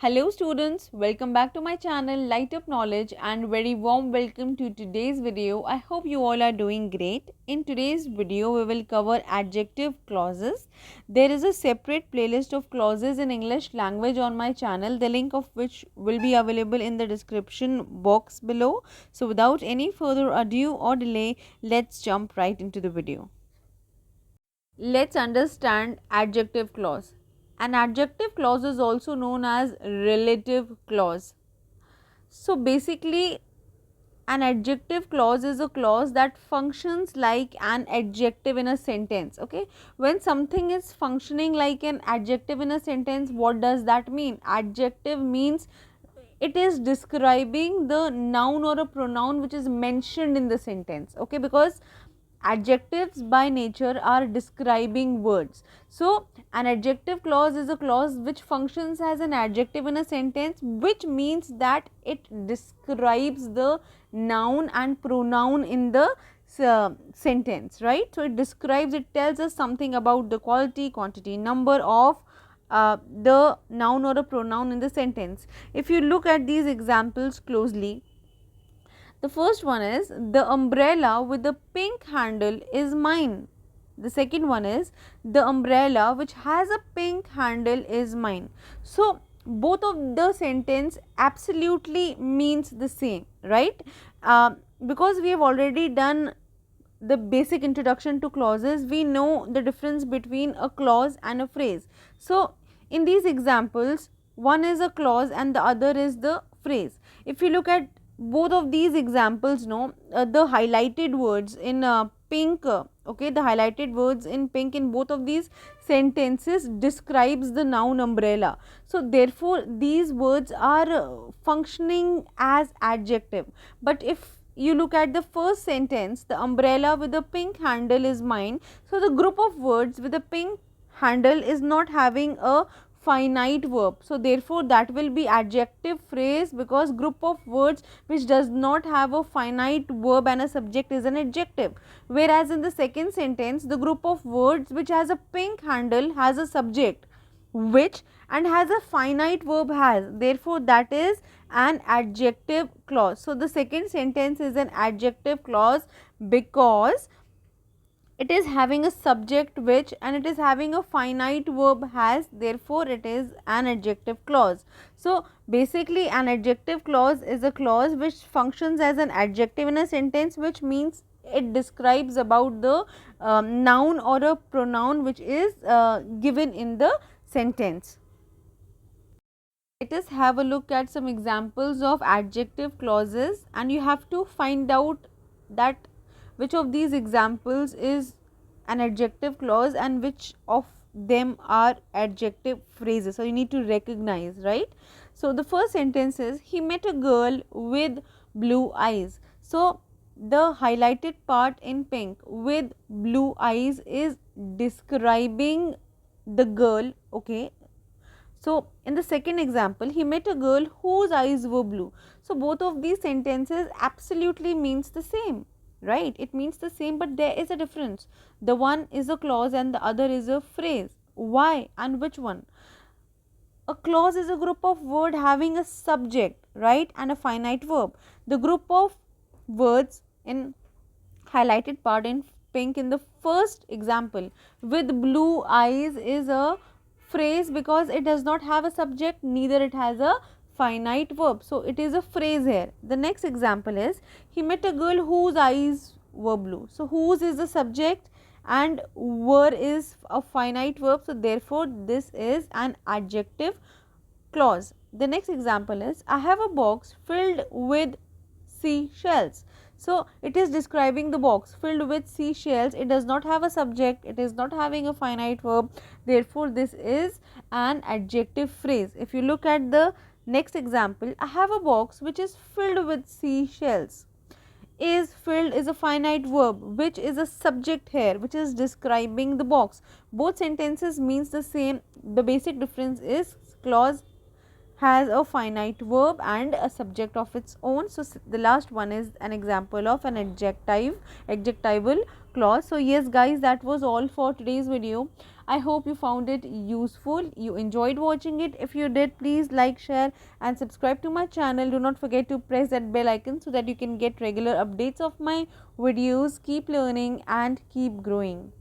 Hello students, welcome back to my channel Lightup Knowledge and very warm welcome to today's video. I hope you all are doing great. In today's video we will cover adjective clauses. There is a separate playlist of clauses in English language on my channel, the link of which will be available in the description box below. So without any further ado or delay, let's jump right into the video. Let's understand adjective clause. An adjective clause is also known as relative clause. So basically an adjective clause is a clause that functions like an adjective in a sentence. Okay, when something is functioning like an adjective in a sentence, what does that mean? Adjective means it is describing the noun or a pronoun which is mentioned in the sentence. Okay, because adjectives by nature are describing words. So an adjective clause is a clause which functions as an adjective in a sentence, which means that it describes the noun and pronoun in the sentence, right? So it describes, it tells us something about the quality, quantity, number of the noun or a pronoun in the sentence. If you look at these examples closely, the first one is the umbrella with the pink handle is mine. The second one is the umbrella which has a pink handle is mine. So both of the sentence absolutely means the same, right? Because we have already done the basic introduction to clauses, we know the difference between a clause and a phrase. So in these examples, one is a clause and the other is the phrase. If you look at both of these examples, the highlighted words in pink, okay, the highlighted words in pink in both of these sentences describes the noun umbrella. So therefore these words are functioning as adjective. But if you look at the first sentence, the umbrella with the pink handle is mine, so the group of words with the pink handle is not having a finite verb, so therefore that will be adjective phrase, because group of words which does not have a finite verb and a subject is an adjective. Whereas in the second sentence, the group of words which has a pink handle has a subject which and has a finite verb has, therefore that is an adjective clause. So the second sentence is an adjective clause because it is having a subject which and it is having a finite verb has, therefore it is an adjective clause. So basically an adjective clause is a clause which functions as an adjective in a sentence, which means it describes about the noun or a pronoun which is given in the sentence. Let us have a look at some examples of adjective clauses, and you have to find out that which of these examples is an adjective clause and which of them are adjective phrases. So you need to recognize, right? So the first sentence is he met a girl with blue eyes. So the highlighted part in pink with blue eyes is describing the girl, okay. So in the second example, he met a girl whose eyes were blue. So both of these sentences absolutely means the same, right? It means the same, but there is a difference. The one is a clause and the other is a phrase. Why and which one? A clause is a group of words having a subject, right, and a finite verb. The group of words in highlighted part in pink in the first example with blue eyes is a phrase because it does not have a subject, neither it has a finite verb, so it is a phrase here. The next example is he met a girl whose eyes were blue. So whose is the subject and were is a finite verb, so therefore this is an adjective clause. The next example is I have a box filled with seashells. So it is describing the box filled with seashells. It does not have a subject, it is not having a finite verb, therefore this is an adjective phrase. If you look at the next example, I have a box which is filled with seashells. Is filled is a finite verb which is a subject here which is describing the box. Both sentences means the same. The basic difference is clause has a finite verb and a subject of its own. So the last one is an example of an adjectival clause. So yes guys, that was all for today's video. I hope you found it useful, you enjoyed watching it. If you did, please like, share and subscribe to my channel. Do not forget to press that bell icon so that you can get regular updates of my videos. Keep learning and keep growing.